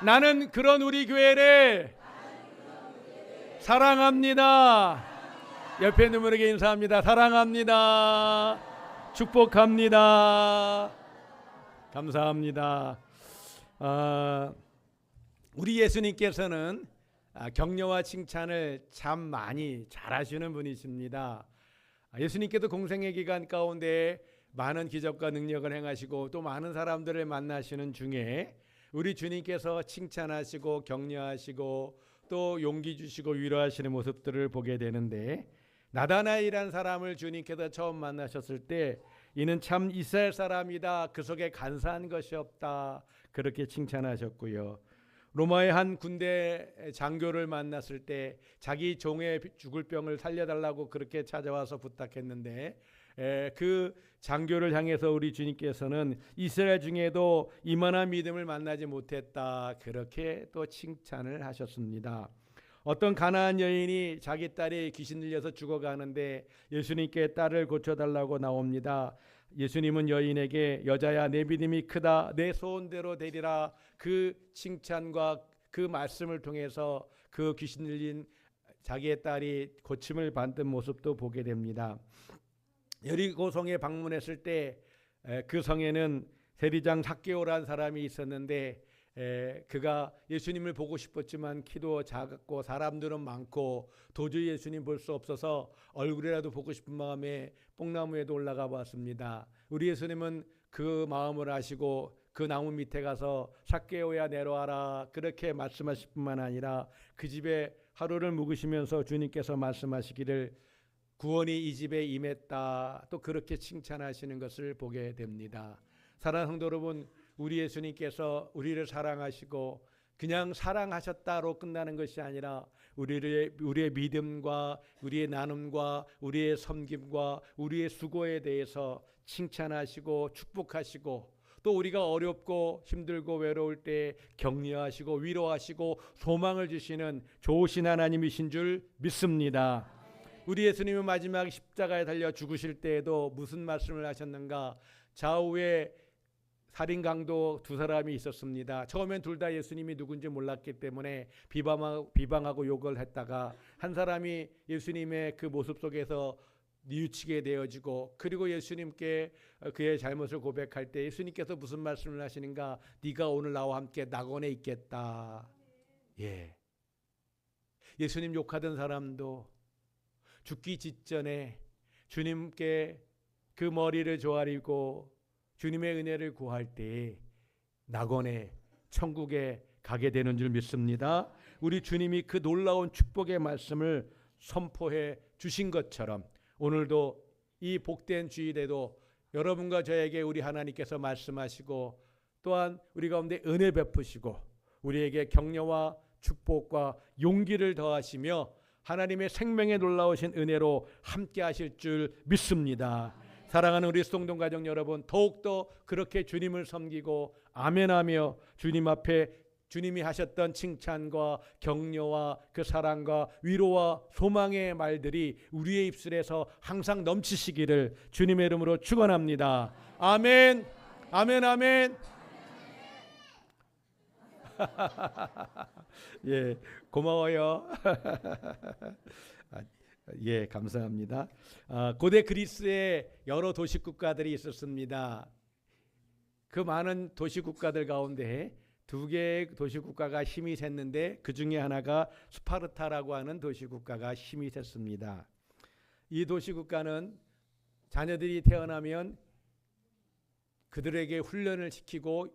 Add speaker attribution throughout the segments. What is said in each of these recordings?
Speaker 1: 나는 그런 우리 교회를 사랑합니다. 옆에 있는 분에게 인사합니다. 사랑합니다. 축복합니다. 감사합니다. 우리 예수님께서는 격려와 칭찬을 참 많이 잘하시는 분이십니다. 예수님께도 공생의 기간 가운데 많은 기적과 능력을 행하시고 또 많은 사람들을 만나시는 중에 우리 주님께서 칭찬하시고 격려하시고 또 용기 주시고 위로하시는 모습들을 보게 되는데, 나다나엘이라는 사람을 주님께서 처음 만나셨을 때 이는 참 이스라엘 사람이다, 그 속에 간사한 것이 없다, 그렇게 칭찬하셨고요. 로마의 한 군대 장교를 만났을 때 자기 종의 죽을 병을 살려달라고 그렇게 찾아와서 부탁했는데, 그 장교를 향해서 우리 주님께서는 이스라엘 중에도 이만한 믿음을 만나지 못했다, 그렇게 또 칭찬을 하셨습니다. 어떤 가나안 여인이 자기 딸이 귀신 들려서 죽어가는데 예수님께 딸을 고쳐달라고 나옵니다. 예수님은 여인에게 여자야, 내 믿음이 크다, 내 소원대로 되리라, 그 칭찬과 그 말씀을 통해서 그 귀신 들린 자기의 딸이 고침을 받는 모습도 보게 됩니다. 여리고 성에 방문했을 때 그 성에는 세리장 삭개오라는 사람이 있었는데, 그가 예수님을 보고 싶었지만 키도 작았고 사람들은 많고 도저히 예수님 볼 수 없어서 얼굴이라도 보고 싶은 마음에 뽕나무에도 올라가 봤습니다. 우리 예수님은 그 마음을 아시고 그 나무 밑에 가서 삭개오야 내려와라, 그렇게 말씀하실 뿐만 아니라 그 집에 하루를 묵으시면서 주님께서 말씀하시기를 구원이 이 집에 임했다, 또 그렇게 칭찬하시는 것을 보게 됩니다. 사랑하는 성도 여러분, 우리 예수님께서 우리를 사랑하시고 그냥 사랑하셨다로 끝나는 것이 아니라 우리의 믿음과 우리의 나눔과 우리의 섬김과 우리의 수고에 대해서 칭찬하시고 축복하시고, 또 우리가 어렵고 힘들고 외로울 때 격려하시고 위로하시고 소망을 주시는 좋으신 하나님이신 줄 믿습니다. 우리 예수님은 마지막 십자가에 달려 죽으실 때에도 무슨 말씀을 하셨는가? 좌우에 살인 강도 두 사람이 있었습니다. 처음엔 둘 다 예수님이 누군지 몰랐기 때문에 비방하고 욕을 했다가 한 사람이 예수님의 그 모습 속에서 뉘우치게 되어지고, 그리고 예수님께 그의 잘못을 고백할 때 예수님께서 무슨 말씀을 하시는가? 네가 오늘 나와 함께 낙원에 있겠다. 예수님 욕하던 사람도 죽기 직전에 주님께 그 머리를 조아리고 주님의 은혜를 구할 때 낙원에, 천국에 가게 되는 줄 믿습니다. 우리 주님이 그 놀라운 축복의 말씀을 선포해 주신 것처럼 오늘도 이 복된 주일에도 여러분과 저에게 우리 하나님께서 말씀하시고 또한 우리 가운데 은혜 베푸시고 우리에게 격려와 축복과 용기를 더하시며 하나님의 생명에 놀라우신 은혜로 함께 하실 줄 믿습니다. 사랑하는 우리 수동동 가정 여러분, 더욱더 그렇게 주님을 섬기고 아멘하며 주님 앞에 주님이 하셨던 칭찬과 격려와 그 사랑과 위로와 소망의 말들이 우리의 입술에서 항상 넘치시기를 주님의 이름으로 축원합니다. 아멘, 아멘, 아멘. 예, 고마워요. 예, 감사합니다. 고대 그리스에 여러 도시국가들이 있었습니다. 그 많은 도시국가들 가운데 두 개의 도시국가가 힘이 셌는데 그 중에 하나가 스파르타라고 하는 도시국가가 힘이 셌습니다. 이 도시국가는 자녀들이 태어나면 그들에게 훈련을 시키고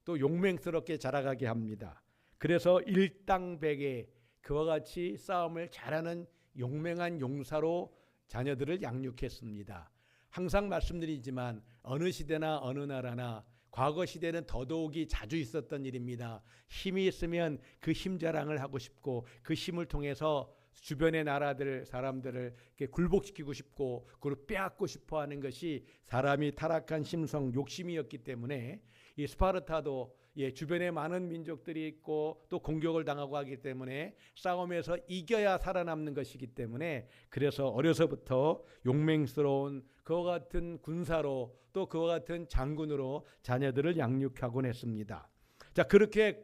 Speaker 1: 또 용맹스럽게 자라가게 합니다. 그래서 일당백에 그와 같이 싸움을 잘하는 용맹한 용사로 자녀들을 양육했습니다. 항상 말씀드리지만 어느 시대나 어느 나라나 과거 시대는 더더욱이 자주 있었던 일입니다. 힘이 있으면 그 힘 자랑을 하고 싶고 그 힘을 통해서 주변의 나라들 사람들을 굴복시키고 싶고 그걸 빼앗고 싶어하는 것이 사람이 타락한 심성 욕심이었기 때문에 이 스파르타도 주변에 많은 민족들이 있고 또 공격을 당하고 하기 때문에 싸움에서 이겨야 살아남는 것이기 때문에 그래서 어려서부터 용맹스러운 그와 같은 군사로 또 그와 같은 장군으로 자녀들을 양육하곤 했습니다. 자, 그렇게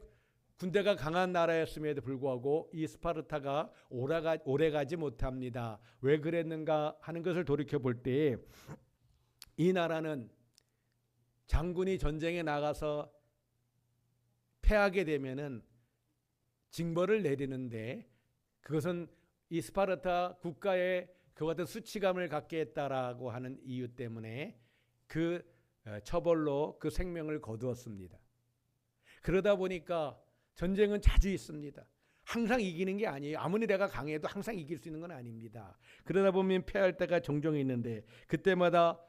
Speaker 1: 군대가 강한 나라였음에도 불구하고 이 스파르타가 오래가지 못합니다. 왜 그랬는가 하는 것을 돌이켜 볼 때 이 나라는 장군이 전쟁에 나가서 패하게 되면은 징벌을 내리는데 그것은 이 스파르타 국가에 그와 같은 수치감을 갖게 했다라고 하는 이유 때문에 그 처벌로 그 생명을 거두었습니다. 그러다 보니까 전쟁은 자주 있습니다. 항상 이기는 게 아니에요. 아무리 내가 강해도 항상 이길 수 있는 건 아닙니다. 그러다 보면 패할 때가 종종 있는데 그때마다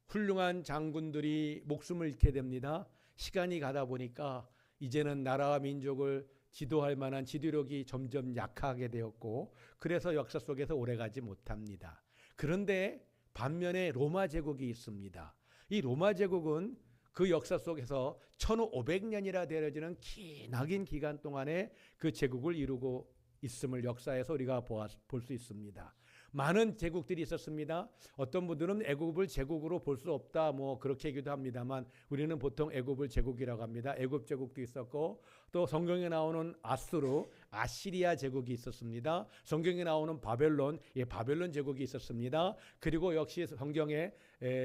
Speaker 1: 훌륭한 장군들이 목숨을 잃게 됩니다. 시간이 가다 보니까 이제는 나라와 민족을 지도할 만한 지도력이 점점 약하게 되었고 그래서 역사 속에서 오래가지 못합니다. 그런데 반면에 로마 제국이 있습니다. 이 로마 제국은 그 역사 속에서 1500년이라 되어지는 기나긴 기간 동안에 그 제국을 이루고 있음을 역사에서 우리가 볼 수 있습니다. 많은 제국들이 있었습니다. 어떤 분들은 애굽을 제국으로 볼 수 없다 뭐 그렇게 얘기도 합니다만 우리는 보통 애굽을 제국이라고 합니다. 애굽 제국도 있었고 또 성경에 나오는 아수르, 아시리아 제국이 있었습니다. 성경에 나오는 바벨론, 바벨론 제국이 있었습니다. 그리고 역시 성경에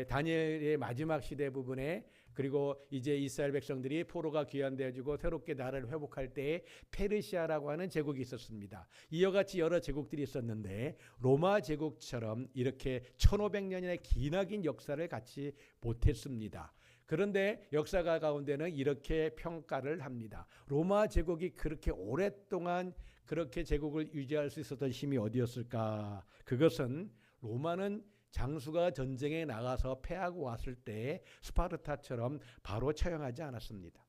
Speaker 1: 다니엘의 마지막 시대 부분에 그리고 이제 이스라엘 백성들이 포로가 귀환되어지고 새롭게 나라를 회복할 때에 페르시아라고 하는 제국이 있었습니다. 이와 같이 여러 제국들이 있었는데 로마 제국처럼 이렇게 1500년의 기나긴 역사를 갖지 못했습니다. 그런데 역사가 가운데는 이렇게 평가를 합니다. 로마 제국이 그렇게 오랫동안 그렇게 제국을 유지할 수 있었던 힘이 어디였을까? 그것은 로마는 장수가 전쟁에 나가서 패하고 왔을 때 스파르타처럼 바로 처형하지 않았습니다.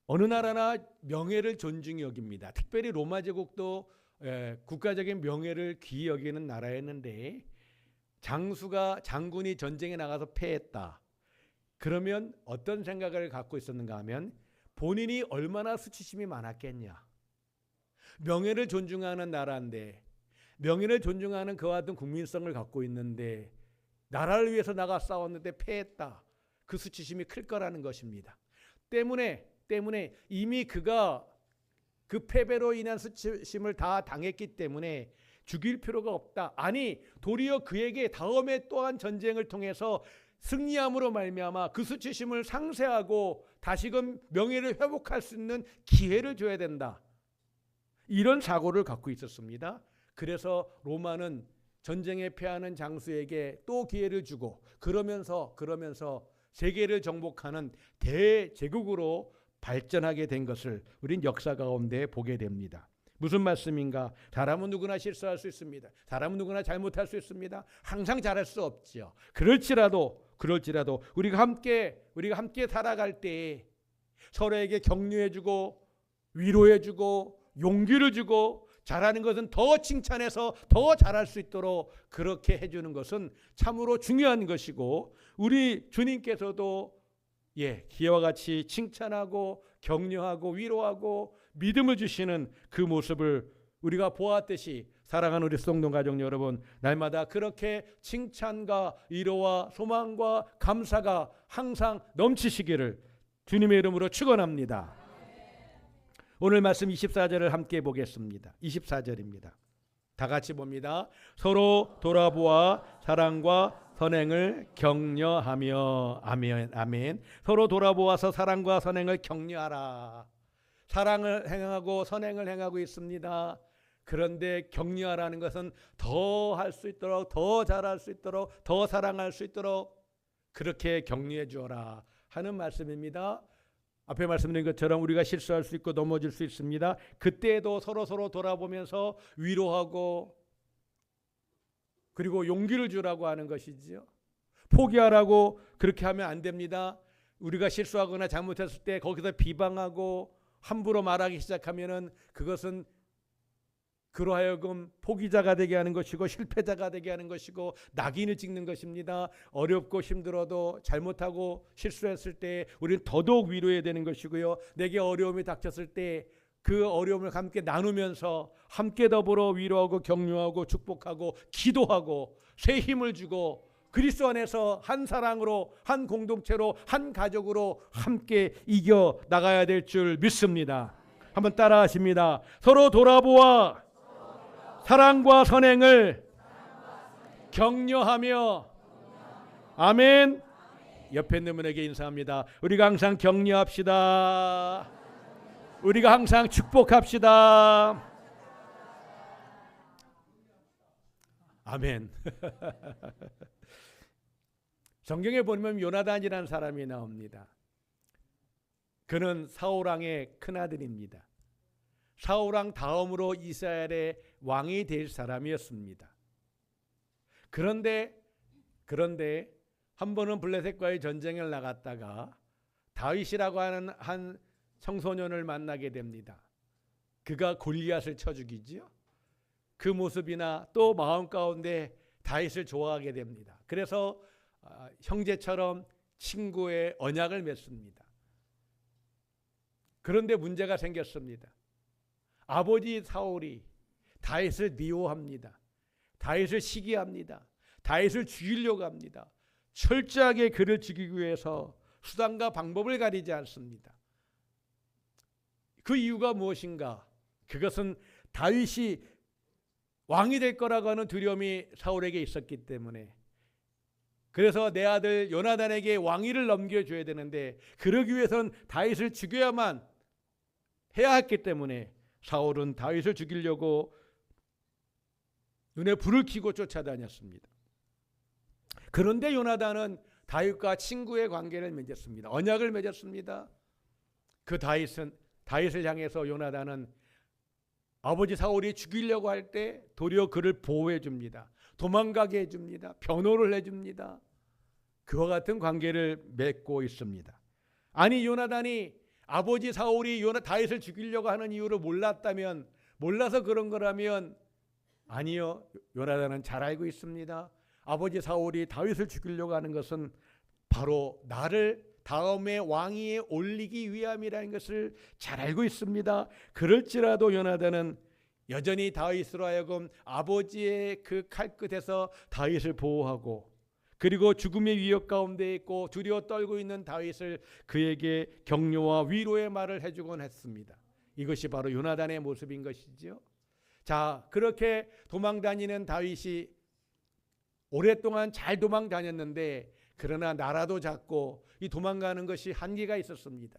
Speaker 1: 어느 나라나 명예를 존중히 여깁니다. 특별히 로마 제국도 국가적인 명예를 귀히 여기는 나라였는데 장군이 전쟁에 나가서 패했다. 그러면 어떤 생각을 갖고 있었는가 하면 본인이 얼마나 수치심이 많았겠냐. 명예를 존중하는 나라인데 명예를 존중하는 그와 같은 국민성을 갖고 있는데 나라를 위해서 나가 싸웠는데 패했다. 그 수치심이 클 거라는 것입니다. 때문에 이미 그가 그 패배로 인한 수치심을 다 당했기 때문에 죽일 필요가 없다. 아니 도리어 그에게 다음에 또한 전쟁을 통해서 승리함으로 말미암아 그 수치심을 상쇄하고 다시금 명예를 회복할 수 있는 기회를 줘야 된다. 이런 사고를 갖고 있었습니다. 그래서 로마는 전쟁에 패하는 장수에게 또 기회를 주고 그러면서 세계를 정복하는 대제국으로 발전하게 된 것을 우린 역사 가운데 보게 됩니다. 무슨 말씀인가? 사람은 누구나 실수할 수 있습니다. 사람은 누구나 잘못할 수 있습니다. 항상 잘할 수 없지요. 그럴지라도 우리가 함께 살아갈 때 서로에게 격려해주고 위로해주고 용기를 주고 잘하는 것은 더 칭찬해서 더 잘할 수 있도록 그렇게 해주는 것은 참으로 중요한 것이고 우리 주님께서도 기회와 같이 칭찬하고 격려하고 위로하고 믿음을 주시는 그 모습을 우리가 보았듯이 사랑하는 우리 성도 가족 여러분 날마다 그렇게 칭찬과 위로와 소망과 감사가 항상 넘치시기를 주님의 이름으로 축원합니다. 오늘 말씀 24절을 함께 보겠습니다. 24절입니다. 다 같이 봅니다. 서로 돌아보아 사랑과 선행을 격려하며 아멘. 서로 돌아보아서 사랑과 선행을 격려하라. 사랑을 행하고 선행을 행하고 있습니다. 그런데 격려하라는 것은 더 할 수 있도록 더 잘할 수 있도록 더 사랑할 수 있도록 그렇게 격려해 주어라 하는 말씀입니다. 앞에 말씀드린 것처럼 우리가 실수할 수 있고 넘어질 수 있습니다. 그때도 서로 돌아보면서 위로하고 그리고 용기를 주라고 하는 것이지요. 포기하라고 그렇게 하면 안 됩니다. 우리가 실수하거나 잘못했을 때 거기서 비방하고 함부로 말하기 시작하면은 그것은 그러하여금 포기자가 되게 하는 것이고 실패자가 되게 하는 것이고 낙인을 찍는 것입니다. 어렵고 힘들어도 잘못하고 실수했을 때 우리는 더더욱 위로해야 되는 것이고요. 내게 어려움이 닥쳤을 때 그 어려움을 함께 나누면서 함께 더불어 위로하고 격려하고 축복하고 기도하고 새 힘을 주고 그리스도 안에서 한 사랑으로, 한 공동체로, 한 가족으로 함께 이겨 나가야 될 줄 믿습니다. 한번 따라하십니다. 서로 돌아보아 사랑과 선행을 격려하며. 아멘. 옆에 있는 분에게 인사합니다. 우리가 항상 격려합시다. 우리가 항상 축복합시다. 아멘. 성경에 보면 요나단이라는 사람이 나옵니다. 그는 사울왕의 큰아들입니다. 사울왕 다음으로 이스라엘의 왕이 될 사람이었습니다. 그런데 한 번은 블레셋과의 전쟁을 나갔다가 다윗이라고 하는 한 청소년을 만나게 됩니다. 그가 골리앗을 쳐 죽이지요. 그 모습이나 또 마음 가운데 다윗을 좋아하게 됩니다. 그래서 형제처럼 친구의 언약을 맺습니다. 그런데 문제가 생겼습니다. 아버지 사울이 다윗을 미워합니다. 다윗을 시기합니다. 다윗을 죽이려고 합니다. 철저하게 그를 죽이기 위해서 수단과 방법을 가리지 않습니다. 그 이유가 무엇인가? 그것은 다윗이 왕이 될 거라고 하는 두려움이 사울에게 있었기 때문에, 그래서 내 아들 요나단에게 왕위를 넘겨줘야 되는데 그러기 위해서는 다윗을 죽여야만 해야 했기 때문에 사울은 다윗을 죽이려고 눈에 불을 켜고 쫓아다녔습니다. 그런데 요나단은 다윗과 친구의 관계를 맺었습니다. 언약을 맺었습니다. 그 다윗을 향해서 요나단은 아버지 사울이 죽이려고 할 때 도리어 그를 보호해 줍니다. 도망가게 해줍니다. 변호를 해줍니다. 그와 같은 관계를 맺고 있습니다. 아니, 요나단이 아버지 사울이 다윗을 죽이려고 하는 이유를 몰라서 그런 거라면, 아니요, 요나단은 잘 알고 있습니다. 아버지 사울이 다윗을 죽이려고 하는 것은 바로 나를 다음에 왕위에 올리기 위함이라는 것을 잘 알고 있습니다. 그럴지라도 요나단은 여전히 다윗으로 하여금 아버지의 그 칼끝에서 다윗을 보호하고, 그리고 죽음의 위협 가운데 있고 두려워 떨고 있는 다윗을 그에게 격려와 위로의 말을 해주곤 했습니다. 이것이 바로 요나단의 모습인 것이죠. 자, 그렇게 도망다니는 다윗이 오랫동안 잘 도망다녔는데, 그러나 나라도 작고 이 도망가는 것이 한계가 있었습니다.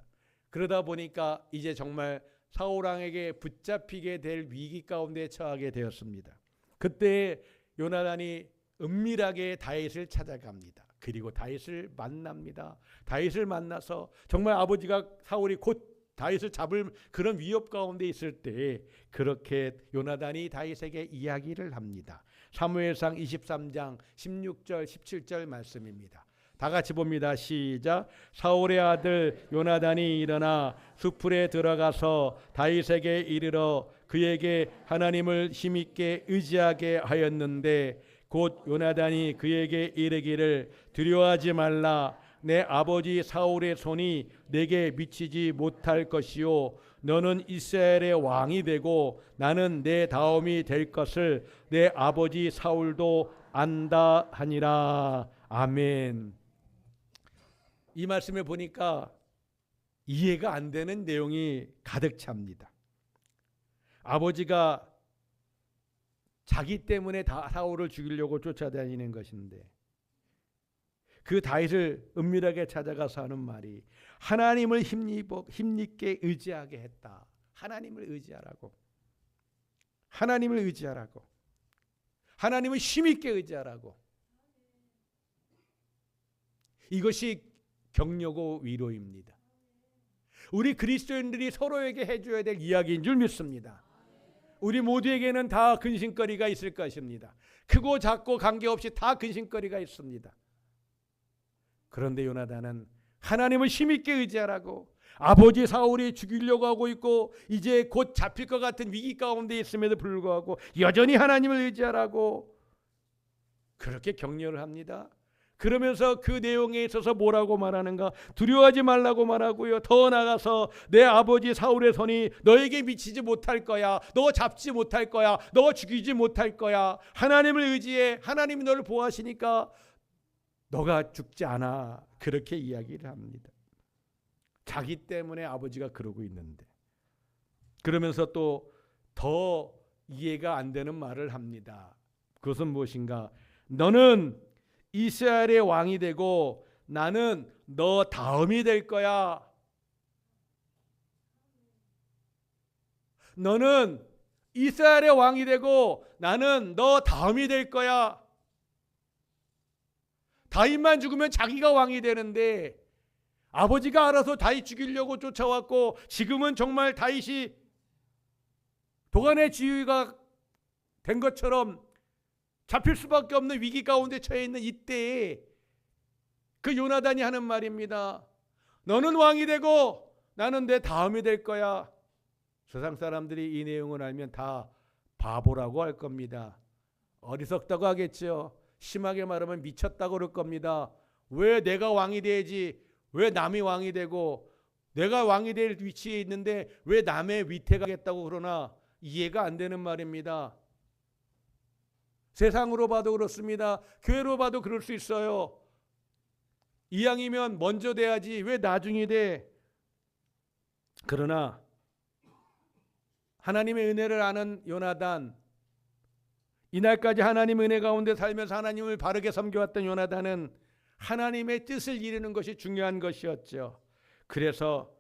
Speaker 1: 그러다 보니까 이제 정말 사울왕에게 붙잡히게 될 위기 가운데 처하게 되었습니다. 그때 요나단이 은밀하게 다윗을 찾아갑니다. 그리고 다윗을 만납니다. 다윗을 만나서 정말 아버지가 사울이 곧 다윗을 잡을 그런 위협 가운데 있을 때 그렇게 요나단이 다윗에게 이야기를 합니다. 사무엘상 23장 16절 17절 말씀입니다. 다 같이 봅니다. 시작. 사울의 아들 요나단이 일어나 숲풀에 들어가서 다윗에게 이르러 그에게 하나님을 힘있게 의지하게 하였는데, 곧 요나단이 그에게 이르기를 두려워하지 말라. 내 아버지 사울의 손이 내게 미치지 못할 것이요, 너는 이스라엘의 왕이 되고 나는 내 다음이 될 것을 내 아버지 사울도 안다 하니라. 아멘. 이 말씀을 보니까 이해가 안 되는 내용이 가득 찹니다. 아버지가 자기 때문에 사울을 죽이려고 쫓아다니는 것인데, 그 다윗을 은밀하게 찾아가서 하는 말이 하나님을 힘있게 의지하게 했다. 하나님을 의지하라고. 하나님을 의지하라고. 하나님을 힘있게 의지하라고. 이것이 격려고 위로입니다. 우리 그리스도인들이 서로에게 해줘야 될 이야기인 줄 믿습니다. 우리 모두에게는 다 근심거리가 있을 것입니다. 크고 작고 관계없이 다 근심거리가 있습니다. 그런데 요나단은 하나님을 힘있게 의지하라고, 아버지 사울이 죽이려고 하고 있고 이제 곧 잡힐 것 같은 위기 가운데 있음에도 불구하고 여전히 하나님을 의지하라고 그렇게 격려를 합니다. 그러면서 그 내용에 있어서 뭐라고 말하는가? 두려워하지 말라고 말하고요. 더 나아가서 내 아버지 사울의 손이 너에게 미치지 못할 거야. 너 잡지 못할 거야. 너 죽이지 못할 거야. 하나님을 의지해. 하나님이 너를 보호하시니까 너가 죽지 않아. 그렇게 이야기를 합니다. 자기 때문에 아버지가 그러고 있는데. 그러면서 또 더 이해가 안 되는 말을 합니다. 그것은 무엇인가? 너는 이스라엘의 왕이 되고 나는 너 다음이 될 거야. 너는 이스라엘의 왕이 되고 나는 너 다음이 될 거야. 다윗만 죽으면 자기가 왕이 되는데 아버지가 알아서 다윗 죽이려고 쫓아왔고 지금은 정말 다윗이 도간의 지휘가 된 것처럼 잡힐 수밖에 없는 위기 가운데 처해 있는 이때에 그 요나단이 하는 말입니다. 너는 왕이 되고 나는 내 다음이 될 거야. 세상 사람들이 이 내용을 알면 다 바보라고 할 겁니다. 어리석다고 하겠죠. 심하게 말하면 미쳤다고 그럴 겁니다. 왜 내가 왕이 돼야지? 왜 남이 왕이 되고 내가 왕이 될 위치에 있는데 왜 남의 위태 가겠다고 그러나 이해가 안 되는 말입니다. 세상으로 봐도 그렇습니다. 교회로 봐도 그럴 수 있어요. 이왕이면 먼저 돼야지 왜 나중에 돼? 그러나 하나님의 은혜를 아는 요나단, 이날까지 하나님의 은혜 가운데 살면서 하나님을 바르게 섬겨왔던 요나단은 하나님의 뜻을 이루는 것이 중요한 것이었죠. 그래서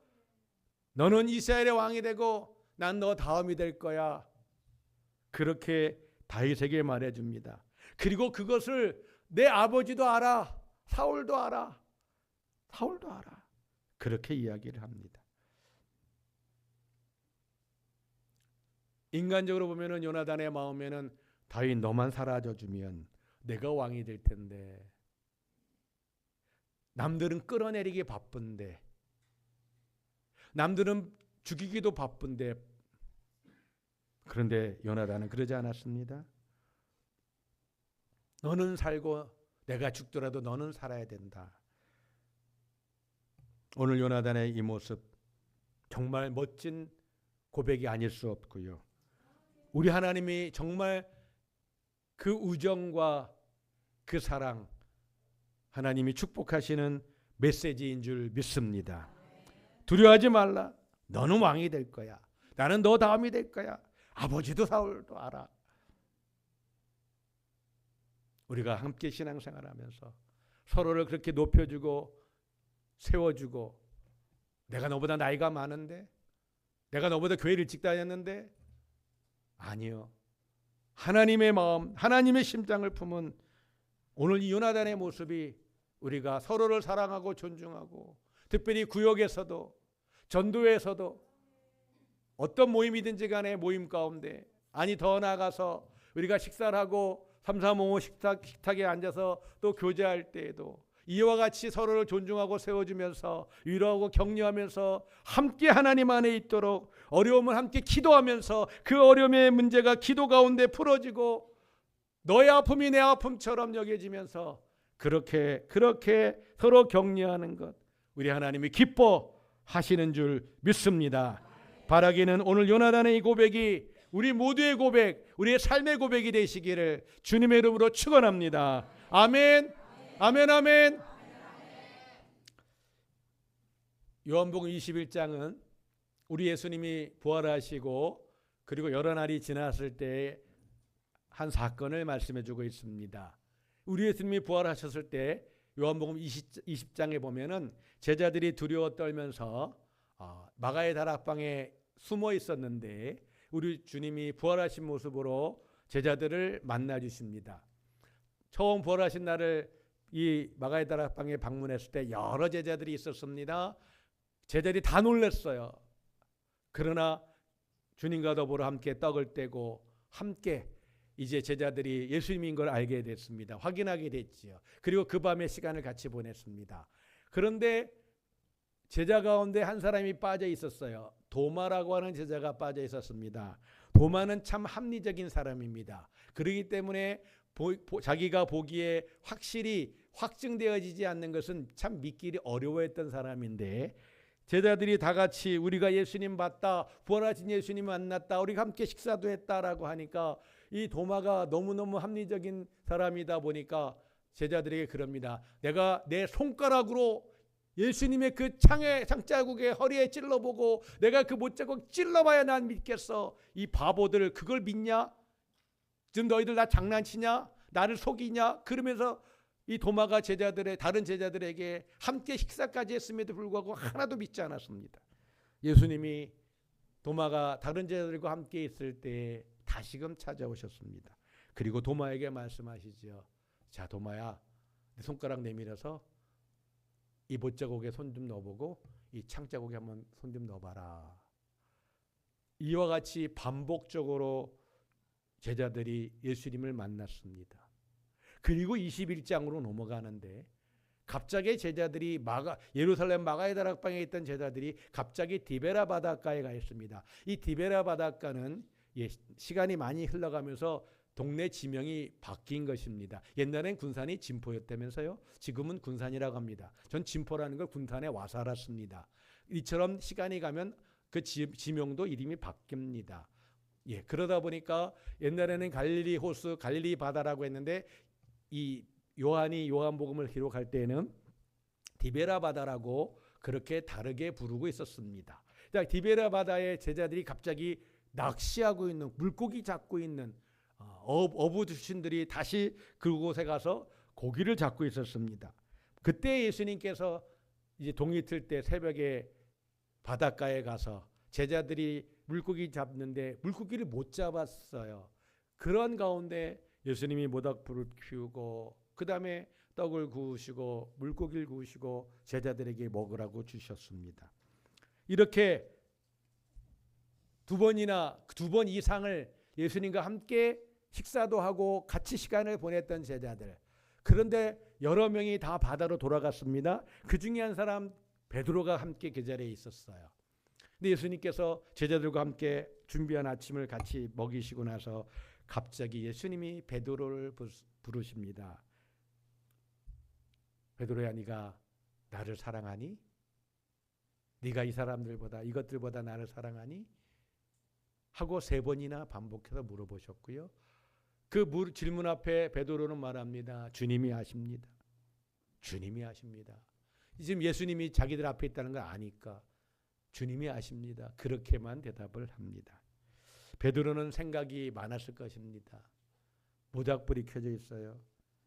Speaker 1: 너는 이스라엘의 왕이 되고 난 너 다음이 될 거야. 그렇게 다윗에게 말해줍니다. 그리고 그것을 내 아버지도 알아. 사울도 알아. 사울도 알아. 그렇게 이야기를 합니다. 인간적으로 보면은 요나단의 마음에는 다윗 너만 사라져주면 내가 왕이 될 텐데 남들은 끌어내리기 바쁜데 남들은 죽이기도 바쁜데 그런데 요나단은 그러지 않았습니다. 너는 살고 내가 죽더라도 너는 살아야 된다. 오늘 요나단의 이 모습 정말 멋진 고백이 아닐 수 없고요. 우리 하나님이 정말 그 우정과 그 사랑 하나님이 축복하시는 메시지인 줄 믿습니다. 두려워하지 말라. 너는 왕이 될 거야. 나는 너 다음이 될 거야. 아버지도 사울도 알아. 우리가 함께 신앙생활하면서 서로를 그렇게 높여주고 세워주고 내가 너보다 나이가 많은데 내가 너보다 교회를 일찍 다녔는데 아니요. 하나님의 마음, 하나님의 심장을 품은 오늘 이 요나단의 모습이 우리가 서로를 사랑하고 존중하고 특별히 구역에서도 전도에서도 어떤 모임이든지 간에 모임 가운데 아니 더 나아가서 우리가 식사를 하고 3355 식탁에 앉아서 또 교제할 때에도 이와 같이 서로를 존중하고 세워주면서 위로하고 격려하면서 함께 하나님 안에 있도록 어려움을 함께 기도하면서 그 어려움의 문제가 기도 가운데 풀어지고 너의 아픔이 내 아픔처럼 여겨지면서 그렇게 서로 격려하는 것 우리 하나님이 기뻐하시는 줄 믿습니다. 바라기는 오늘 요나단의 이 고백이 우리 모두의 고백, 우리의 삶의 고백이 되시기를 주님의 이름으로 축원합니다. 아멘. 아멘. 아멘. 요한복음 21장은 우리 예수님이 부활하시고 그리고 여러 날이 지났을 때 한 사건을 말씀해 주고 있습니다. 우리 예수님이 부활하셨을 때 요한복음 20장에 보면은 제자들이 두려워 떨면서 마가의 다락방에 숨어 있었는데 우리 주님이 부활하신 모습으로 제자들을 만나 주십니다. 처음 부활하신 날을 이 마가의 다락방에 방문했을 때 여러 제자들이 있었습니다. 제자들이 다 놀랐어요. 그러나 주님과 더불어 함께 떡을 떼고 함께 이제 제자들이 예수님인 걸 알게 됐습니다. 확인하게 됐지요. 그리고 그 밤에 시간을 같이 보냈습니다. 그런데 제자 가운데 한 사람이 빠져 있었어요. 도마라고 하는 제자가 빠져 있었습니다. 도마는 참 합리적인 사람입니다. 그렇기 때문에 자기가 보기에 확실히 확증되어지지 않는 것은 참 믿기 어려워했던 사람인데 제자들이 다 같이 우리가 예수님 봤다, 부활하신 예수님 만났다, 우리가 함께 식사도 했다라고 하니까 이 도마가 너무너무 합리적인 사람이다 보니까 제자들에게 그럽니다. 내가 내 손가락으로 예수님의 그 창자국에 허리에 찔러보고 내가 그 못자국 찔러봐야 난 믿겠어. 이 바보들 그걸 믿냐? 지금 너희들 나 장난치냐? 나를 속이냐? 그러면서 이 도마가 다른 제자들에게 함께 식사까지 했음에도 불구하고 하나도 믿지 않았습니다. 예수님이 도마가 다른 제자들과 함께 있을 때 다시금 찾아오셨습니다. 그리고 도마에게 말씀하시죠. 자, 도마야, 내 손가락 내밀어서 이 못자국에 손 좀 넣어보고 이 창자국에 한번 손 좀 넣어봐라. 이와 같이 반복적으로 제자들이 예수님을 만났습니다. 그리고 21장으로 넘어가는데 갑자기 제자들이 예루살렘 마가의 다락방에 있던 제자들이 갑자기 디베라 바닷가에 가 있습니다. 이 디베라 바닷가는 시간이 많이 흘러가면서 동네 지명이 바뀐 것입니다. 옛날엔 군산이 진포였다면서요. 지금은 군산이라고 합니다. 전 진포라는 걸 군산에 와서 알았습니다. 이처럼 시간이 가면 그 지명도 이름이 바뀝니다. 그러다 보니까 옛날에는 갈릴리 호수, 갈릴리 바다라고 했는데 이 요한이 요한복음을 기록할 때는 디베라 바다라고 그렇게 다르게 부르고 있었습니다. 디베라 바다에 제자들이 갑자기 낚시하고 있는, 물고기 잡고 있는 어부 주신들이 다시 그곳에 가서 고기를 잡고 있었습니다. 그때 예수님께서 이제 동이 틀 때 새벽에 바닷가에 가서 제자들이 물고기 잡는데 물고기를 못 잡았어요. 그런 가운데 예수님이 모닥불을 피우고 그 다음에 떡을 구우시고 물고기를 구우시고 제자들에게 먹으라고 주셨습니다. 이렇게 두 번 이상을 예수님과 함께 식사도 하고 같이 시간을 보냈던 제자들. 그런데 여러 명이 다 바다로 돌아갔습니다. 그 중에 한 사람 베드로가 함께 그 자리에 있었어요. 근데 예수님께서 제자들과 함께 준비한 아침을 같이 먹이시고 나서 갑자기 예수님이 베드로를 부르십니다. 베드로야, 네가 나를 사랑하니? 네가 이것들보다 나를 사랑하니? 하고 3번이나 반복해서 물어보셨고요. 그 질문 앞에 베드로는 말합니다. 주님이 아십니다. 주님이 아십니다. 지금 예수님이 자기들 앞에 있다는 걸 아니까 주님이 아십니다. 그렇게만 대답을 합니다. 베드로는 생각이 많았을 것입니다. 모닥불이 켜져 있어요.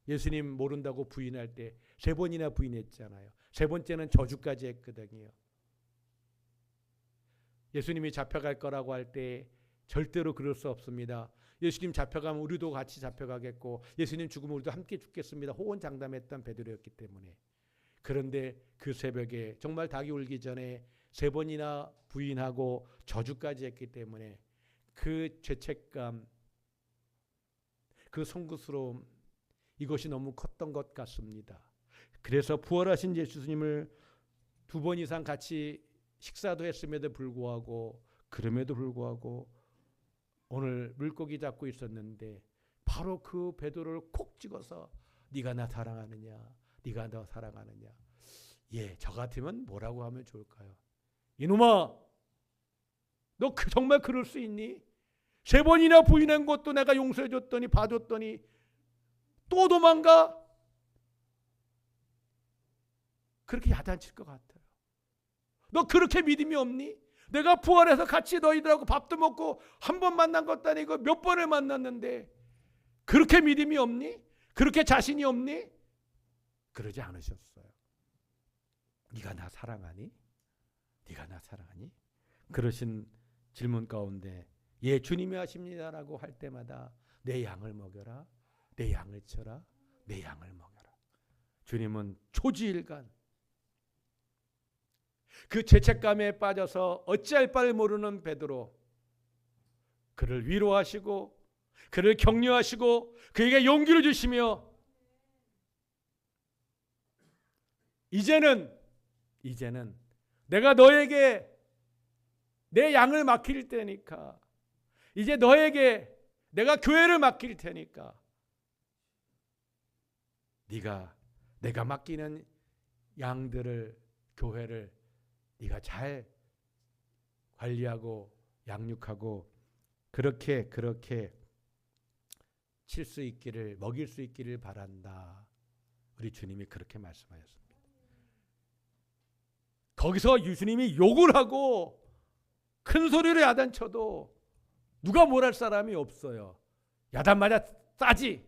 Speaker 1: 예수님 모른다고 부인할 때 3번이나 부인했잖아요. 3번째는 저주까지 했거든요. 예수님이 잡혀갈 거라고 할 때 절대로 그럴 수 없습니다. 예수님 잡혀가면 우리도 같이 잡혀가겠고 예수님 죽으면 우리도 함께 죽겠습니다. 호언장담했던 베드로였기 때문에. 그런데 그 새벽에 정말 닭이 울기 전에 3번이나 부인하고 저주까지 했기 때문에 그 죄책감, 그 송구스러움, 이것이 너무 컸던 것 같습니다. 그래서 부활하신 예수님을 2번 이상 같이 식사도 했음에도 불구하고 오늘 물고기 잡고 있었는데 바로 그 베드로를 콕 찍어서 네가 나 사랑하느냐? 네가 나 사랑하느냐? 저 같으면 뭐라고 하면 좋을까요? 이놈아, 너 정말 그럴 수 있니? 3번이나 부인한 것도 내가 용서해 줬더니 봐줬더니 또 도망가? 그렇게 야단칠 것 같아요. 너 그렇게 믿음이 없니? 내가 부활해서 같이 너희들하고 밥도 먹고 한 번 만난 것도 아니고 몇 번을 만났는데 그렇게 믿음이 없니? 그렇게 자신이 없니? 그러지 않으셨어요. 네가 나 사랑하니? 네가 나 사랑하니? 그러신 질문 가운데 주님이 하십니다라고 할 때마다 내 양을 먹여라, 내 양을 쳐라, 내 양을 먹여라. 주님은 초지일간 그 죄책감에 빠져서 어찌할 바를 모르는 베드로, 그를 위로하시고 그를 격려하시고 그에게 용기를 주시며 이제는 내가 너에게 내 양을 맡길 테니까, 이제 너에게 내가 교회를 맡길 테니까 내가 맡기는 양들을, 교회를 네가 잘 관리하고 양육하고 그렇게 칠 수 있기를, 먹일 수 있기를 바란다. 우리 주님이 그렇게 말씀하셨습니다. 거기서 예수님이 욕을 하고 큰 소리로 야단쳐도 누가 뭘 할 사람이 없어요. 야단맞아 싸지.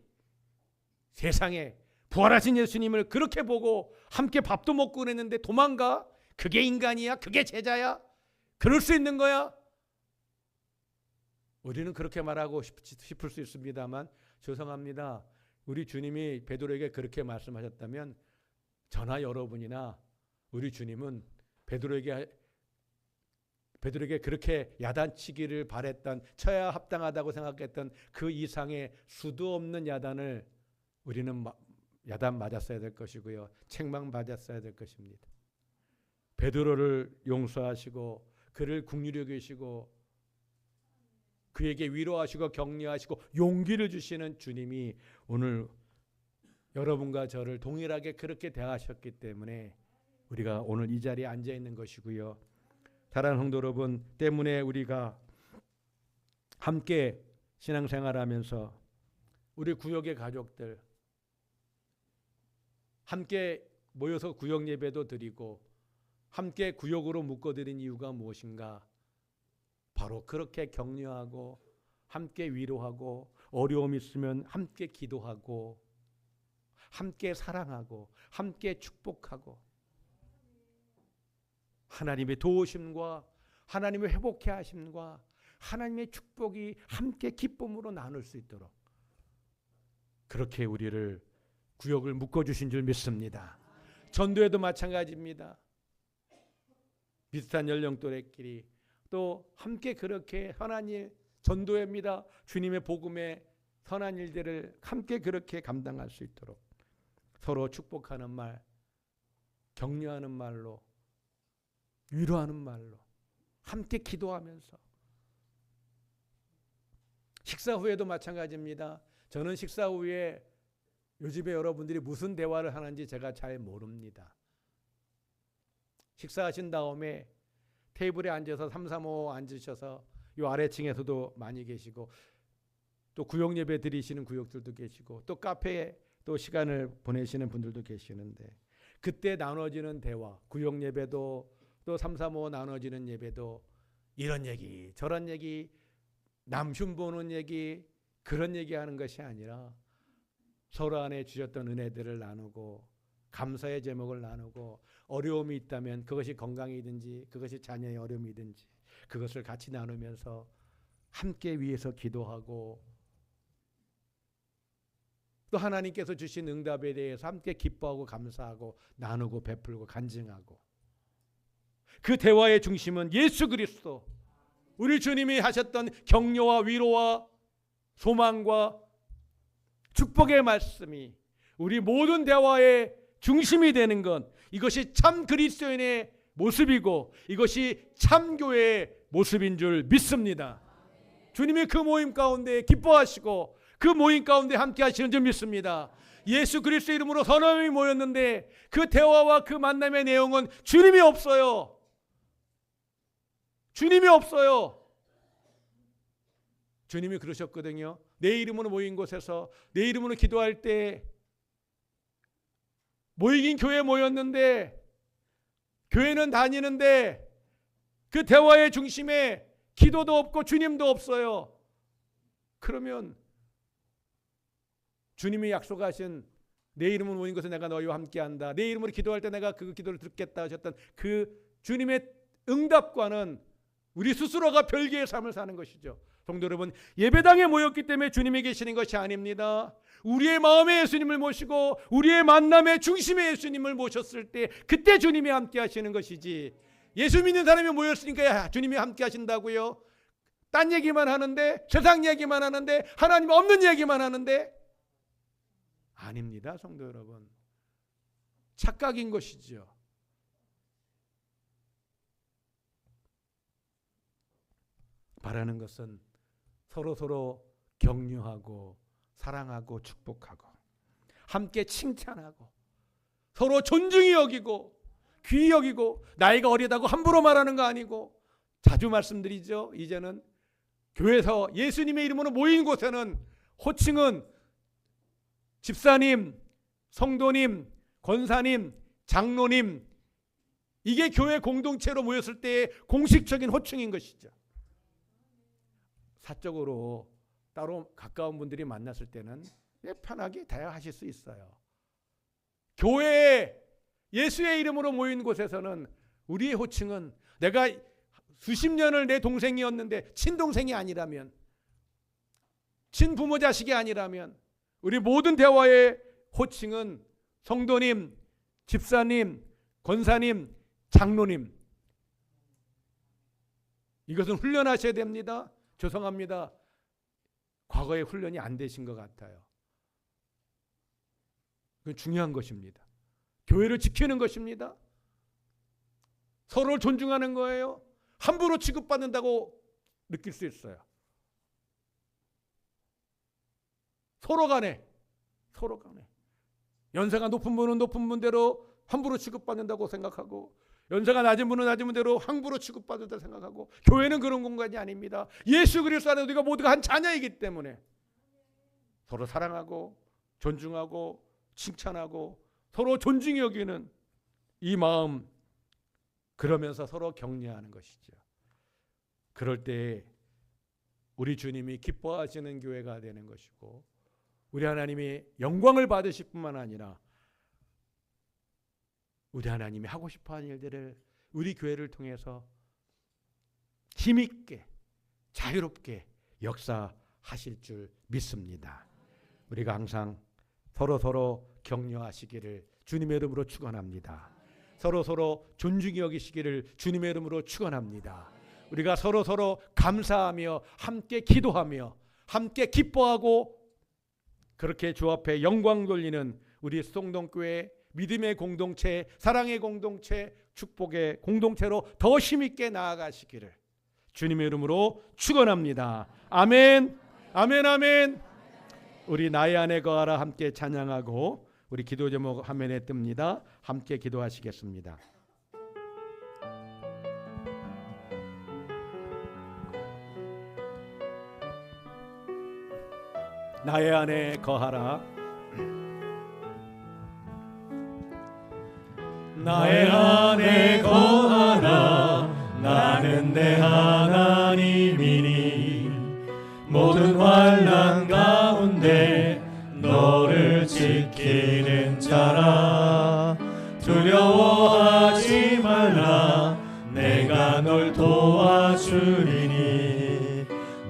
Speaker 1: 세상에 부활하신 예수님을 그렇게 보고 함께 밥도 먹고 그랬는데 도망가? 그게 인간이야? 그게 제자야? 그럴 수 있는 거야? 우리는 그렇게 말하고 싶을 수 있습니다만 죄송합니다. 우리 주님이 베드로에게 그렇게 말씀하셨다면 저나 여러분이나 우리 주님은 베드로에게 그렇게 야단치기를 바랬던, 쳐야 합당하다고 생각했던 그 이상의 수도 없는 야단을 우리는 야단 맞았어야 될 것이고요. 책망 맞았어야 될 것입니다. 베드로를 용서하시고 그를 긍휼히 여기시고 그에게 위로하시고 격려하시고 용기를 주시는 주님이 오늘 여러분과 저를 동일하게 그렇게 대하셨기 때문에 우리가 오늘 이 자리에 앉아 있는 것이고요. 사랑하는 성도 여러분, 때문에 우리가 함께 신앙생활하면서 우리 구역의 가족들 함께 모여서 구역 예배도 드리고 함께 구역으로 묶어드린 이유가 무엇인가? 바로 그렇게 격려하고 함께 위로하고 어려움 있으면 함께 기도하고 함께 사랑하고 함께 축복하고 하나님의 도우심과 하나님의 회복케 하심과 하나님의 축복이 함께 기쁨으로 나눌 수 있도록 그렇게 우리를 구역을 묶어주신 줄 믿습니다. 전도에도 마찬가지입니다. 비슷한 연령대끼리 또 함께 그렇게 선한 일, 전도회입니다. 주님의 복음의 선한 일들을 함께 그렇게 감당할 수 있도록 서로 축복하는 말, 격려하는 말로, 위로하는 말로 함께 기도하면서 식사 후에도 마찬가지입니다. 저는 식사 후에 요즘에 여러분들이 무슨 대화를 하는지 제가 잘 모릅니다. 식사하신 다음에 테이블에 앉아서 3, 3, 5 앉으셔서 이 아래층에서도 많이 계시고 또 구역 예배 드리시는 구역들도 계시고 또 카페에 또 시간을 보내시는 분들도 계시는데 그때 나눠지는 대화, 구역 예배도 또 3, 3, 5 나눠지는 예배도 이런 얘기 저런 얘기 남 흉보는 얘기 그런 얘기하는 것이 아니라 서로 안에 주셨던 은혜들을 나누고 감사의 제목을 나누고 어려움이 있다면 그것이 건강이든지 그것이 자녀의 어려움이든지 그것을 같이 나누면서 함께 위해서 기도하고 또 하나님께서 주신 응답에 대해서 함께 기뻐하고 감사하고 나누고 베풀고 간증하고 그 대화의 중심은 예수 그리스도 우리 주님이 하셨던 격려와 위로와 소망과 축복의 말씀이 우리 모든 대화의 중심이 되는 것 이것이 참 그리스도인의 모습이고 이것이 참 교회의 모습인 줄 믿습니다. 주님이 그 모임 가운데 기뻐하시고 그 모임 가운데 함께 하시는 줄 믿습니다. 예수 그리스도 이름으로 서너 명이 모였는데 그 대화와 그 만남의 내용은 주님이 없어요. 주님이 없어요. 주님이 그러셨거든요. 내 이름으로 모인 곳에서 내 이름으로 기도할 때 모이긴 교회에 모였는데 교회는 다니는데 그 대화의 중심에 기도도 없고 주님도 없어요. 그러면 주님이 약속하신 내 이름으로 모인 곳에 내가 너희와 함께한다. 내 이름으로 기도할 때 내가 그 기도를 듣겠다 하셨던 그 주님의 응답과는 우리 스스로가 별개의 삶을 사는 것이죠. 성도 여러분, 예배당에 모였기 때문에 주님이 계시는 것이 아닙니다. 우리의 마음에 예수님을 모시고 우리의 만남의 중심에 예수님을 모셨을 때 그때 주님이 함께 하시는 것이지 예수 믿는 사람이 모였으니까 주님이 함께 하신다고요? 딴 얘기만 하는데 세상 얘기만 하는데 하나님 없는 얘기만 하는데 아닙니다. 성도 여러분, 착각인 것이죠. 바라는 것은 서로 격려하고 사랑하고 축복하고 함께 칭찬하고 서로 존중히 여기고 귀히 여기고 나이가 어리다고 함부로 말하는 거 아니고 자주 말씀드리죠. 이제는 교회에서 예수님의 이름으로 모인 곳에는 호칭은 집사님, 성도님, 권사님, 장로님, 이게 교회 공동체로 모였을 때의 공식적인 호칭인 것이죠. 사적으로 따로 가까운 분들이 만났을 때는 편하게 대화하실 수 있어요. 교회에 예수의 이름으로 모인 곳에서는 우리의 호칭은, 내가 수십 년을 내 동생이었는데 친동생이 아니라면, 친부모 자식이 아니라면, 우리 모든 대화의 호칭은 성도님, 집사님, 권사님, 장로님. 이것은 훈련하셔야 됩니다. 죄송합니다. 과거에 훈련이 안 되신 것 같아요. 그건 중요한 것입니다. 교회를 지키는 것입니다. 서로를 존중하는 거예요. 함부로 취급받는다고 느낄 수 있어요. 서로 간에 연세가 높은 분은 높은 분대로 함부로 취급받는다고 생각하고, 연세가 낮은 분은 낮은 분대로 함부로 취급받는다고 생각하고, 교회는 그런 공간이 아닙니다. 예수 그리스도 안에 우리가 모두가 한 자녀이기 때문에 서로 사랑하고 존중하고 칭찬하고 서로 존중히 여기는 이 마음, 그러면서 서로 격려하는 것이죠. 그럴 때 우리 주님이 기뻐하시는 교회가 되는 것이고, 우리 하나님이 영광을 받으실 뿐만 아니라 우리 하나님이 하고 싶어하는 일들을 우리 교회를 통해서 힘있게 자유롭게 역사하실 줄 믿습니다. 우리가 항상 서로 격려하시기를 주님의 이름으로 축원합니다. 서로 존중히 여기시기를 주님의 이름으로 축원합니다. 우리가 서로 감사하며 함께 기도하며 함께 기뻐하고 그렇게 주 앞에 영광 돌리는 우리 수동동교회 믿음의 공동체, 사랑의 공동체, 축복의 공동체로 더 힘있게 나아가시기를 주님의 이름으로 축원합니다. 아멘. 아멘. 아멘. 우리 나의 안에 거하라 함께 찬양하고 우리 기도 제목 화면에 뜹니다. 함께 기도하시겠습니다. 나의 안에 거하라.
Speaker 2: 나의 안에 거하라. 나는 내 하나님이니 모든 환난 가운데 너를 지키는 자라. 두려워하지 말라. 내가 널 도와주리니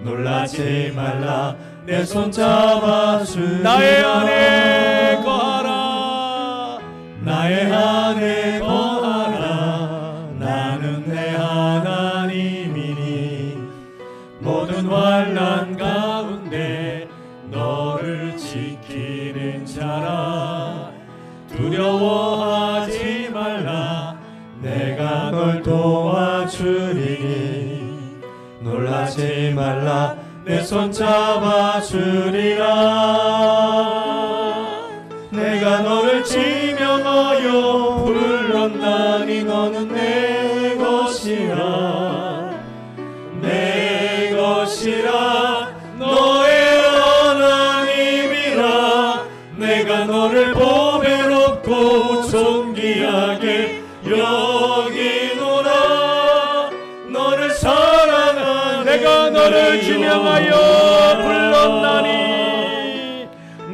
Speaker 2: 놀라지 말라. 내 손 잡아주리라.
Speaker 1: 나의 안에 거하라.
Speaker 2: 나의 안에 거하라. 나는 내 하나님이니 모든 환난 가운데 너를 지키는 자라. 두려워하지 말라. 내가 널 도와주리니 놀라지 말라. 내 손 잡아주리라. 내가 너를 지명하여 불렀나니 너는 내 것이라. 내 것이라. 너의 하나님이라. 내가 너를 보배롭고 존귀하게 여기노라. 너를 사랑하는
Speaker 1: 내가 너를 지명하여 불렀나니.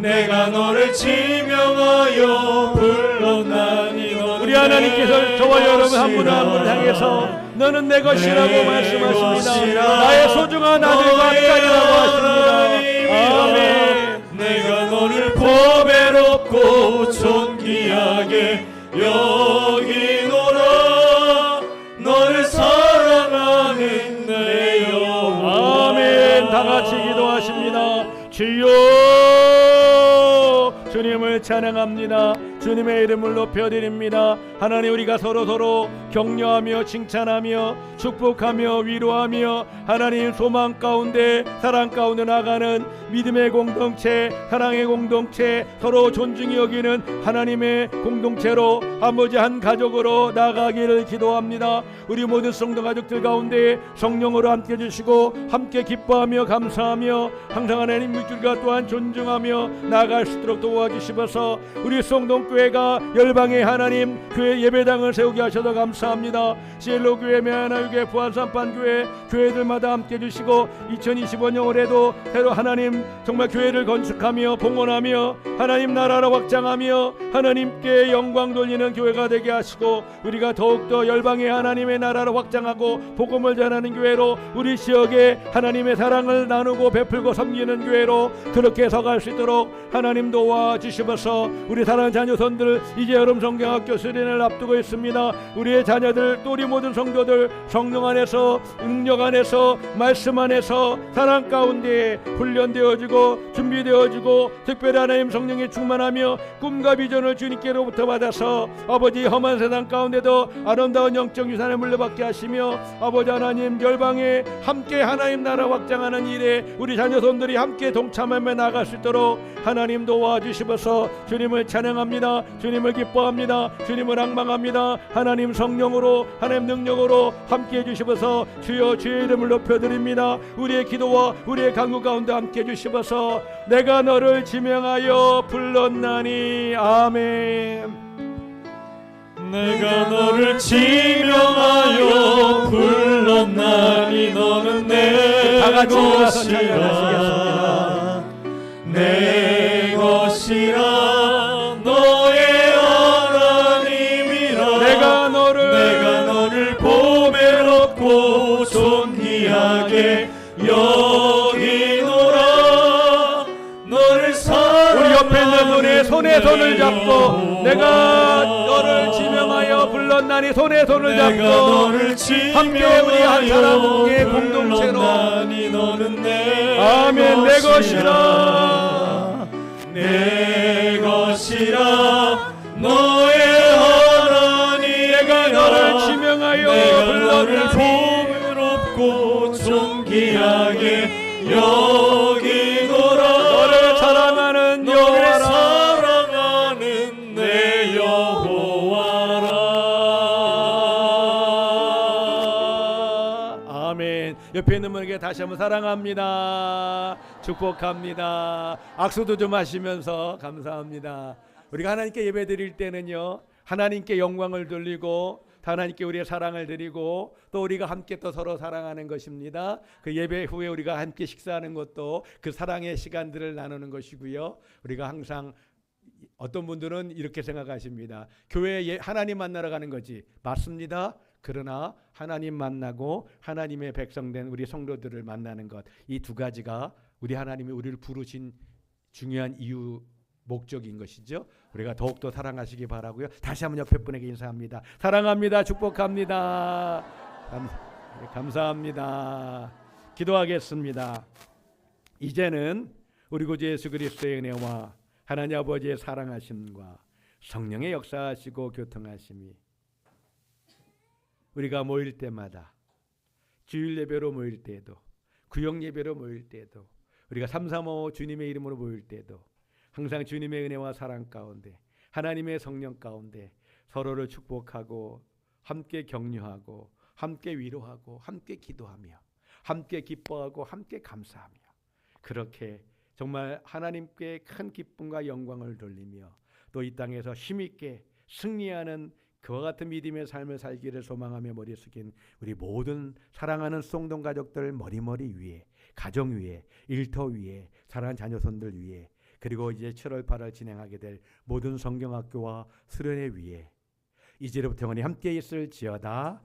Speaker 2: 내가 너를 지명하여 불렀나니.
Speaker 1: 우리 하나님께서 저와 여러분 한 분 한 분을 향해서 너는 내 것이라고 말씀하십니다. 나의 소중한 아들과 딸이라고 하십니다. 아멘.
Speaker 2: 내가 너를 보배롭고 존귀하게 여기노라. 너를 사랑하는 내 영혼.
Speaker 1: 아멘. 다 같이 기도하십니다. 주여, 주님을 찬양합니다. 주님의 이름을 높여드립니다. 하나님, 우리가 서로 격려하며 칭찬하며 축복하며 위로하며 하나님 소망 가운데 사랑 가운데 나가는 믿음의 공동체, 사랑의 공동체, 서로 존중히 여기는 하나님의 공동체로 아버지 한 가족으로 나가기를 기도합니다. 우리 모든 성도 가족들 가운데 성령으로 함께 해주시고 함께 기뻐하며 감사하며 항상 하나님 물줄과 또한 존중하며 나아갈 수 있도록 도와주시면서 우리 성동교회가 열방의 하나님 교회 예배당을 세우게 하셔서 감사합니다. 시엘로교회, 메아나교회, 부안산판교회 교회들마다 함께 해주시고 2025년 올해도 새로 하나님 정말 교회를 건축하며 봉헌하며 하나님 나라를 확장하며 하나님께 영광 돌리는 교회가 되게 하시고 우리가 더욱더 열방의 하나님의 나라를 확장하고 복음을 전하는 교회로 우리 지역에 하나님의 사랑을 나누고 베풀고 섬기는 교회로 그렇게 서갈 수 있도록 하나님 도와주시면서 우리 사랑하는 자녀선들 이제 여름 성경학교 수련회를 앞두고 있습니다. 우리의 자녀들 또 우리 모든 성도들 성령 안에서 능력 안에서 말씀 안에서 사랑 가운데 훈련되어지고 준비되어지고 특별히 하나님 성령의 충만하며 꿈과 비전을 주님께로부터 받아서 아버지 험한 세상 가운데도 아름다운 영적 유산을 물려받게 하시며 아버지 하나님 열방에 함께 하나님 나라 확장하는 일에 우리 자녀손들이 함께 동참하며 나아갈 수 있도록 하나님 도와주시면서 주님을 찬양합니다. 주님을 기뻐합니다. 주님을 앙망합니다. 하나님 성령으로 하나님 능력으로 함께 해주시면서 주여 주의 이름을 높여드립니다. 우리의 기도와 우리의 간구 가운데 함께 해주시면서 내가 너를 지명하여 불렀나니 아멘.
Speaker 2: 내가 너를 지명하여 불렀나니 너는 내 것이라 내 것이라 너의 하나님이라 내가 너를 보배롭고 존귀하게 여기노라 너를 사랑하는
Speaker 1: 우리 옆에 있는 분의 손에 손을 잡고 내가 너를 지명하여 불렀나니 손에 손을 잡고 함께 우리 한 사람의 공동체로 아멘. 내 것이라
Speaker 2: 내 것이라 너의 하나님
Speaker 1: 내가 너를 지명하여 불렀나니
Speaker 2: 보배롭고 존귀하게 여기노라
Speaker 1: 너를 사랑하는 여호와라
Speaker 2: 내 여호와라.
Speaker 1: 아멘. 옆에 있는 분에게 다시 한번 사랑합니다. 축복합니다. 악수도 좀 하시면서 감사합니다. 우리가 하나님께 예배 드릴 때는요 하나님께 영광을 돌리고 하나님께 우리의 사랑을 드리고 또 우리가 함께 또 서로 사랑하는 것입니다. 그 예배 후에 우리가 함께 식사하는 것도 그 사랑의 시간들을 나누는 것이고요. 우리가 항상 어떤 분들은 이렇게 생각하십니다. 교회에 하나님 만나러 가는 거지. 맞습니다. 그러나 하나님 만나고 하나님의 백성된 우리 성도들을 만나는 것, 이 두 가지가 우리 하나님이 우리를 부르신 중요한 이유 목적인 것이죠. 우리가 더욱더 사랑하시기 바라고요. 다시 한번 옆에 분에게 인사합니다. 사랑합니다. 축복합니다. 감사합니다. 기도하겠습니다. 이제는 우리 구주 예수 그리스도의 은혜와 하나님 아버지의 사랑하심과 성령의 역사하시고 교통하심이 우리가 모일 때마다 주일 예배로 모일 때에도 구역 예배로 모일 때에도 우리가 335 주님의 이름으로 모일 때에도 항상 주님의 은혜와 사랑 가운데 하나님의 성령 가운데 서로를 축복하고 함께 격려하고 함께 위로하고 함께 기도하며 함께 기뻐하고 함께 감사하며 그렇게 정말 하나님께 큰 기쁨과 영광을 돌리며 또 이 땅에서 힘있게 승리하는 그와 같은 믿음의 삶을 살기를 소망하며 머리 숙인 우리 모든 사랑하는 송 가족들 머리머리 위에 가정 위에 일터 위에 사랑하는 자녀손들 위에 그리고 이제 7월 8월 진행하게 될 모든 성경학교와 수련회 위에 이제로부터 영원히 함께 있을지어다.